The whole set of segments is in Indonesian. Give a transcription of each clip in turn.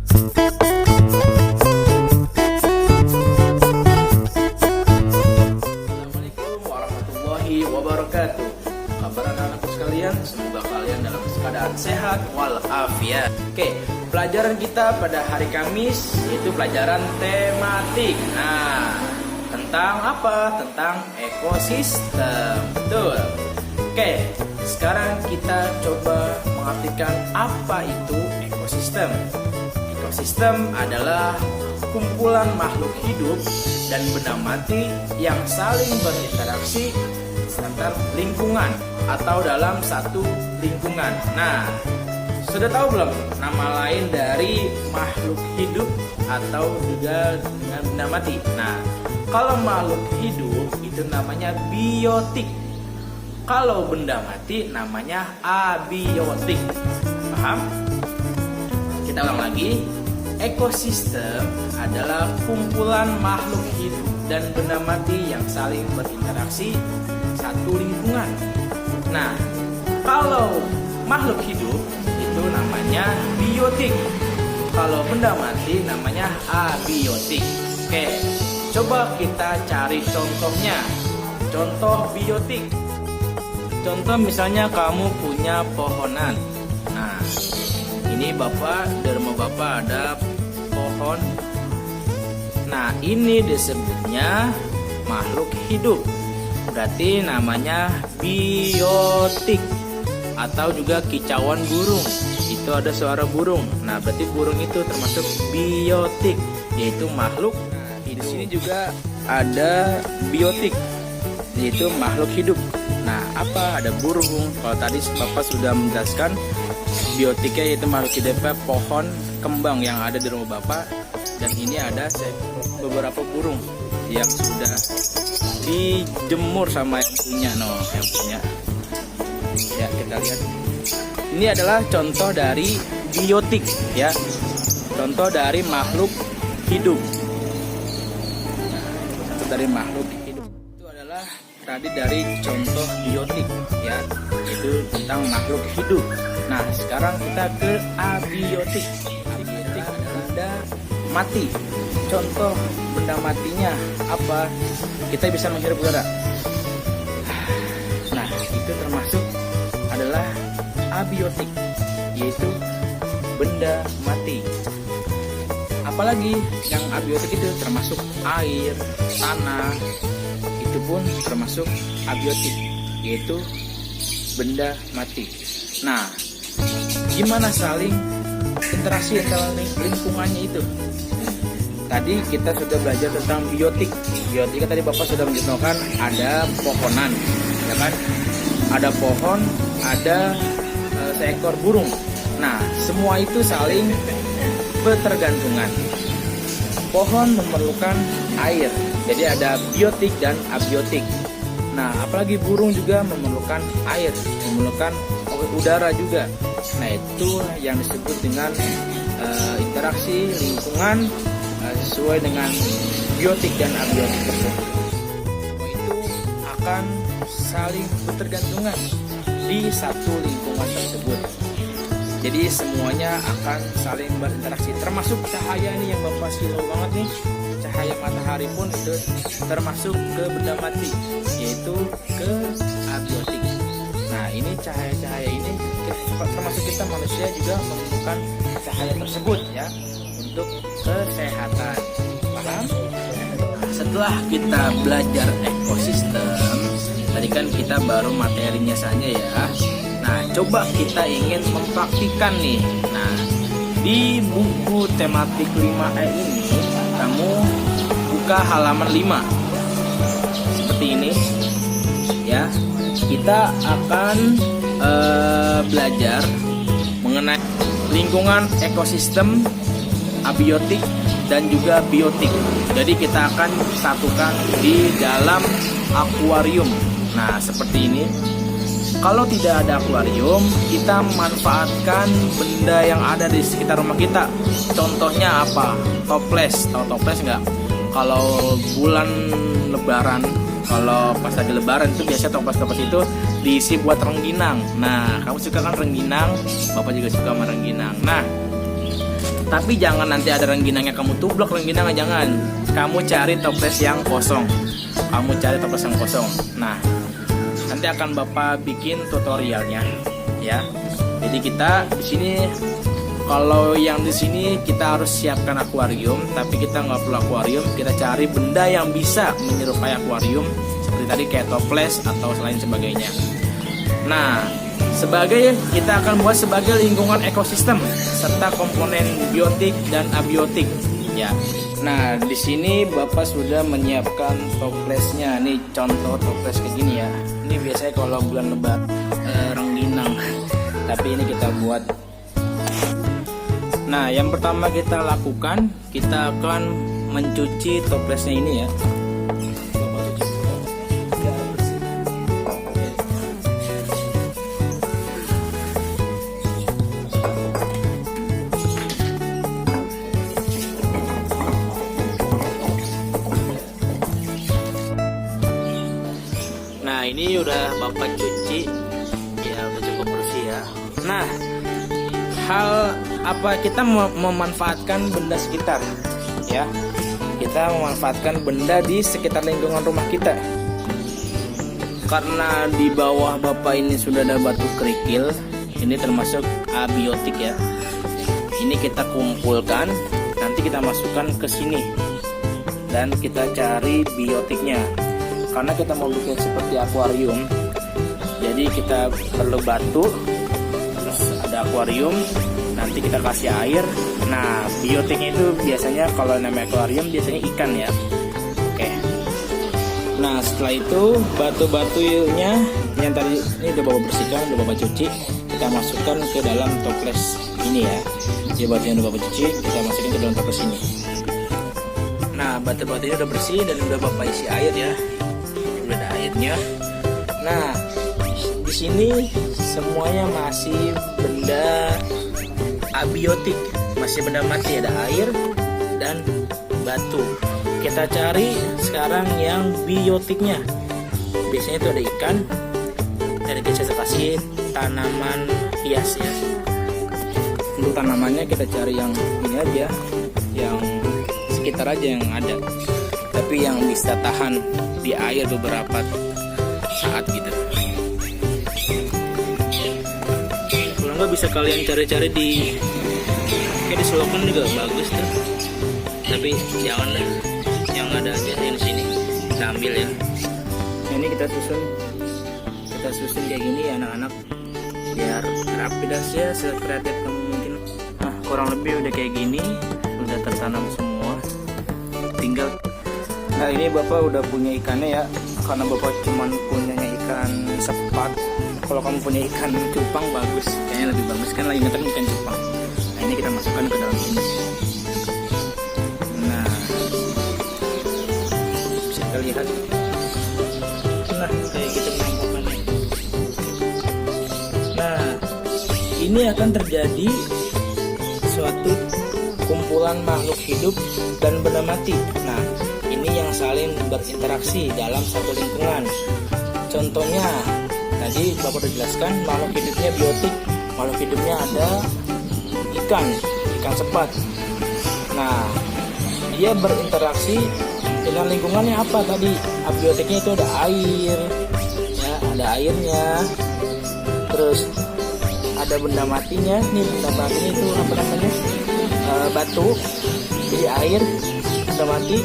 Assalamualaikum warahmatullahi wabarakatuh. Kabar anak-anakku sekalian, semoga kalian dalam keadaan sehat walafiat. Oke, pelajaran kita pada hari Kamis yaitu pelajaran tematik. Nah, tentang apa? Tentang ekosistem. Betul. Oke, sekarang kita coba mengartikan apa itu ekosistem. Ekosistem adalah kumpulan makhluk hidup dan benda mati yang saling berinteraksi antar lingkungan atau dalam satu lingkungan. Nah, sudah tahu belum nama lain dari makhluk hidup atau juga dengan benda mati? Nah, kalau makhluk hidup itu namanya biotik. Kalau benda mati namanya abiotik. Paham? Kita ulang lagi. Ekosistem adalah kumpulan makhluk hidup dan benda mati yang saling berinteraksi satu lingkungan. Nah, kalau makhluk hidup itu namanya biotik. Kalau benda mati namanya abiotik. Oke, coba kita cari contohnya. Contoh biotik. Contoh misalnya kamu punya pohonan. Nah, ini di rumah bapak ada pohon. Nah, ini disebutnya makhluk hidup. Berarti namanya biotik. Atau juga kicauan burung. Itu ada suara burung. Nah, berarti burung itu termasuk biotik, yaitu makhluk. Nah, di sini juga ada biotik, yaitu makhluk hidup. Nah, apa? Ada burung. Kalau tadi bapak sudah menjelaskan biotiknya yaitu makhluk hidupnya pohon kembang yang ada di rumah bapak. Dan ini ada beberapa burung yang sudah dijemur sama yang punya. Yang punya. Ya, kita lihat. Ini adalah contoh dari biotik, ya. Contoh dari makhluk hidup. Contoh dari makhluk hidup. Itu adalah tadi dari contoh biotik, ya. Itu tentang makhluk hidup. Nah, sekarang kita ke abiotik. Abiotik adalah benda mati. Contoh benda matinya apa? Kita bisa menghirup udara. Nah, itu termasuk adalah abiotik, yaitu benda mati. Apalagi yang abiotik itu termasuk air, tanah, itu pun termasuk abiotik, yaitu benda mati. Nah, gimana saling interaksi antara lingkungannya itu? Tadi kita sudah belajar tentang biotik. Biotik tadi bapak sudah menjelaskan ada pohonan, ya kan? Ada pohon, ada seekor burung. Nah, semua itu saling bertergantungan. Pohon memerlukan air, jadi ada biotik dan abiotik. Nah, apalagi burung juga memerlukan air, memerlukan udara juga. Nah, itu yang disebut dengan interaksi lingkungan sesuai dengan biotik dan abiotik tersebut. Itu akan saling bertergantungan di satu lingkungan tersebut. Jadi semuanya akan saling berinteraksi, termasuk cahaya ini yang bapak silau banget nih. Cahaya matahari pun itu termasuk ke benda mati, yaitu ke abiotik. Nah, ini cahaya-cahaya ini termasuk kita manusia juga memerlukan cahaya tersebut, ya, untuk kesehatan. Paham? Setelah kita belajar ekosistem, tadi kan kita baru materinya saja, ya. Nah, coba kita ingin mempraktikkan nih. Nah, di buku tematik 5E ini kamu buka halaman 5 seperti ini, ya. Kita akan belajar mengenai lingkungan ekosistem, abiotik dan juga biotik. Jadi kita akan satukan di dalam akuarium. Nah, seperti ini. Kalau tidak ada akuarium, kita manfaatkan benda yang ada di sekitar rumah kita. Contohnya apa? Toples. Tahu toples nggak? Kalau bulan Lebaran, kalau pas lagi Lebaran itu biasanya toples-toples itu diisi buat rengginang. Nah, kamu suka kan rengginang? Bapak juga suka sama rengginang. Nah, Tapi jangan nanti ada rengginangnya kamu tublok rengginangnya, jangan. Kamu cari toples yang kosong. Nah, nanti akan Bapak bikin tutorialnya ya. Jadi kita di sini, kalau yang di sini kita harus siapkan akuarium, tapi kita nggak perlu akuarium. Kita cari benda yang bisa menyerupai akuarium, seperti tadi kayak toples atau lain sebagainya. Nah, kita akan buat sebagai lingkungan ekosistem serta komponen biotik dan abiotik ya. Nah, di sini Bapak sudah menyiapkan toplesnya. Nih contoh toples kayak gini ya. Ini biasanya kalau bulan lebat rengginang. Tapi ini kita buat. Nah, yang pertama kita lakukan, kita akan mencuci toplesnya ini ya. Nah, ini udah Bapak cuci ya, udah cukup bersih ya. Nah, hal apa, kita memanfaatkan benda sekitar ya. Kita memanfaatkan benda di sekitar lingkungan rumah kita. Karena di bawah Bapak ini sudah ada batu kerikil, ini termasuk abiotik ya. Ini kita kumpulkan, nanti kita masukkan ke sini dan kita cari biotiknya. Karena kita mau bikin seperti akuarium, jadi kita perlu batu, terus ada akuarium, nanti kita kasih air. Nah, biotiknya itu biasanya kalau namanya akuarium biasanya ikan ya. Oke. Nah, setelah itu batu-batunya yang tadi ini udah Bapak bersihkan, udah Bapak cuci, kita masukkan ke dalam toples ini ya. Jadi batu yang udah Bapak cuci, kita masukin ke dalam toples ini. Nah, batu-batunya udah bersih dan udah Bapak isi air ya. Udah ada airnya. Nah, di sini semuanya masih benda abiotik, masih benda mati, ada air dan batu. Kita cari sekarang yang biotiknya. Biasanya itu ada ikan, dan kita kasih tanaman hias ya. Untuk tanamannya kita cari yang ini aja, yang sekitar aja yang ada, tapi yang bisa tahan di air beberapa saat gitu. Kalau nggak bisa kalian cari-cari di kayak di selokan juga bagus tuh. Tapi jangan yang ada aja di sini kita ambil ya. Nah, ini kita susun kayak gini ya anak-anak, biar rapi dan ya, sekreatif kamu mungkin. Nah, kurang lebih udah kayak gini, udah tertanam semua. Tinggal. Nah, ini Bapak udah punya ikannya ya, karena Bapak cuman punya ikan sepat. Kalau kamu punya ikan cupang bagus, kayaknya lebih bagus kan, lagi ngetren ikan cupang. Nah, ini kita masukkan ke dalam sini. Nah, bisa kita lihat. Nah, kayak gitu penampakannya. Nah, ini akan terjadi suatu kumpulan makhluk hidup dan benda mati. Nah, ini yang saling berinteraksi dalam satu lingkungan. Contohnya tadi Bapak sudah jelaskan, makhluk hidupnya biotik. Makhluk hidupnya ada ikan sepat. Nah, dia berinteraksi dengan lingkungannya apa tadi? Abiotiknya itu ada air, ya, ada airnya. Terus ada benda matinya. Nih benda matinya itu apa namanya? Batu. Jadi air, benda mati,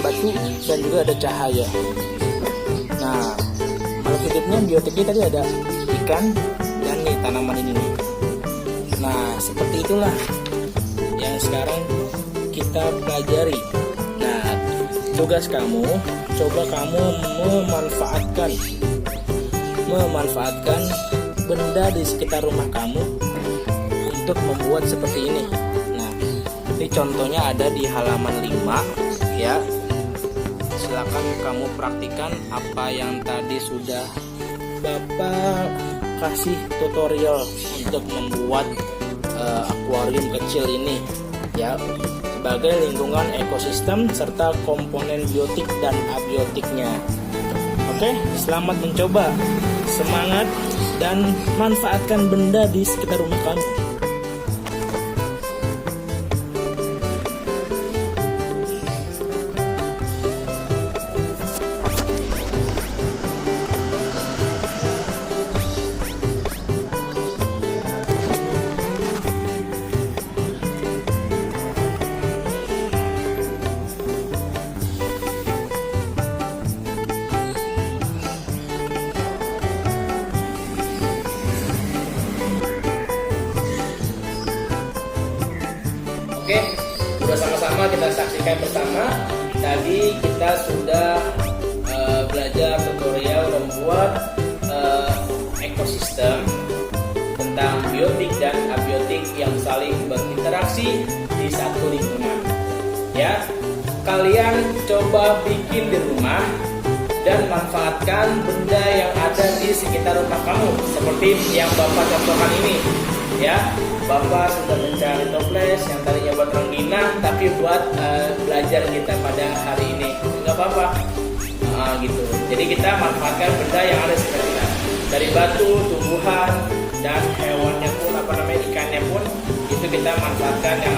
batu, dan juga ada cahaya. Nah, makhluk hidupnya biotiknya tadi ada ikan dan nih tanaman ini nih. Nah, seperti itulah yang sekarang kita pelajari. Nah, tugas kamu, coba kamu memanfaatkan benda di sekitar rumah kamu untuk membuat seperti ini. Nah, ini contohnya ada di halaman 5 ya. Silakan kamu praktikkan apa yang tadi sudah Bapak kasih tutorial untuk membuat akuarium kecil ini ya, sebagai lingkungan ekosistem serta komponen biotik dan abiotiknya. Oke, selamat mencoba, semangat, dan manfaatkan benda di sekitar rumah kamu. Oke, udah sama-sama kita saksikan bersama. Tadi kita sudah belajar tutorial membuat ekosistem tentang biotik dan abiotik yang saling berinteraksi di satu lingkungan. Ya, kalian coba bikin di rumah dan manfaatkan benda yang ada di sekitar rumah kamu, seperti yang Bapak contohkan ini. Ya, Bapak sudah mencari toples yang tadinya buat rengginang tapi buat belajar kita pada hari ini. Nggak apa-apa, gitu. Jadi kita manfaatkan benda yang ada di sekitar kita, dari batu, tumbuhan, dan hewannya pun, ikannya pun, itu kita manfaatkan yang